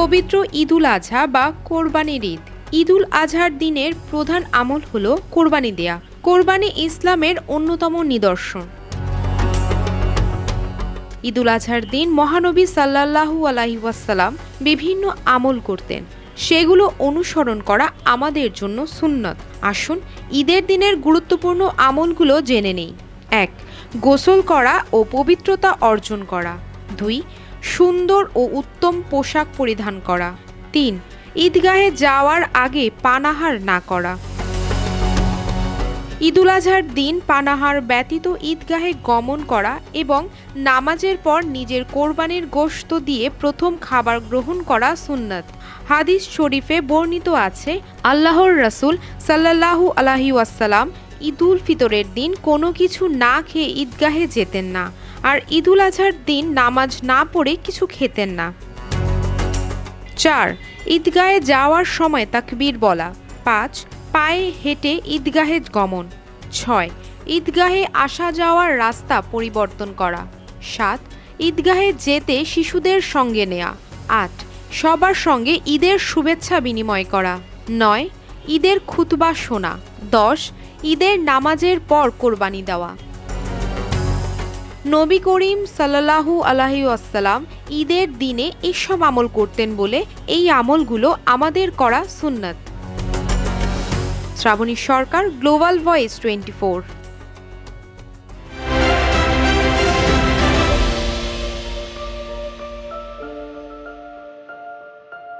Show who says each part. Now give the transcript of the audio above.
Speaker 1: পবিত্র ঈদুল আজহা বা কোরবানির ঈদ। ঈদুল আজহার দিনের প্রধান আমল হলো কোরবানি দেয়া। কোরবানি ইসলামের অন্যতম নিদর্শন। ঈদুল আজহার দিন মহানবী সাল্লাল্লাহু আলাইহি ওয়াসাল্লাম বিভিন্ন আমল করতেন, সেগুলো অনুসরণ করা আমাদের জন্য সুন্নত। আসুন ঈদের দিনের গুরুত্বপূর্ণ আমলগুলো জেনে নেই। ১. গোসল করা ও পবিত্রতা অর্জন করা। ২. সুন্দর ও উত্তম পোশাক পরিধান করা। ৩. ঈদগাহে যাওয়ার আগে পানাহার না করা। ঈদুল আজহার দিন পানাহার ব্যতীত ঈদগাহে গমন করা এবং নামাজের পর নিজের কোরবানির গোশত দিয়ে প্রথম খাবার গ্রহণ করা সুন্নাত। হাদিস শরীফে বর্ণিত আছে, আল্লাহর রাসূল সাল্লাল্লাহু আলাইহি ওয়াসাল্লাম ঈদুল ফিতরের দিন কোনো কিছু না খেয়ে ঈদগাহে যেতেন না, আর ঈদুল আজহার দিন নামাজ না পড়ে কিছু খেতেন না। ৪. ঈদগাহে যাওয়ার সময় তাকবীর বলা। ৫. পায়ে হেঁটে ঈদগাহে গমন। ৬. ঈদগাহে আসা যাওয়ার রাস্তা পরিবর্তন করা। ৭. ঈদগাহে যেতে শিশুদের সঙ্গে নেয়া। ৮. সবার সঙ্গে ঈদের শুভেচ্ছা বিনিময় করা। ৯. ঈদের খুতবা শোনা। ১০. ঈদের নামাজের পর কোরবানি দেওয়া। নবী করিম সাল্লাল্লাহু আলাইহি ওয়াসাল্লাম ঈদের দিনে এসব আমল করতেন বলে এই আমলগুলো আমাদের করা সুন্নাত। শ্রাবণী সরকার, গ্লোবাল ভয়েস 24।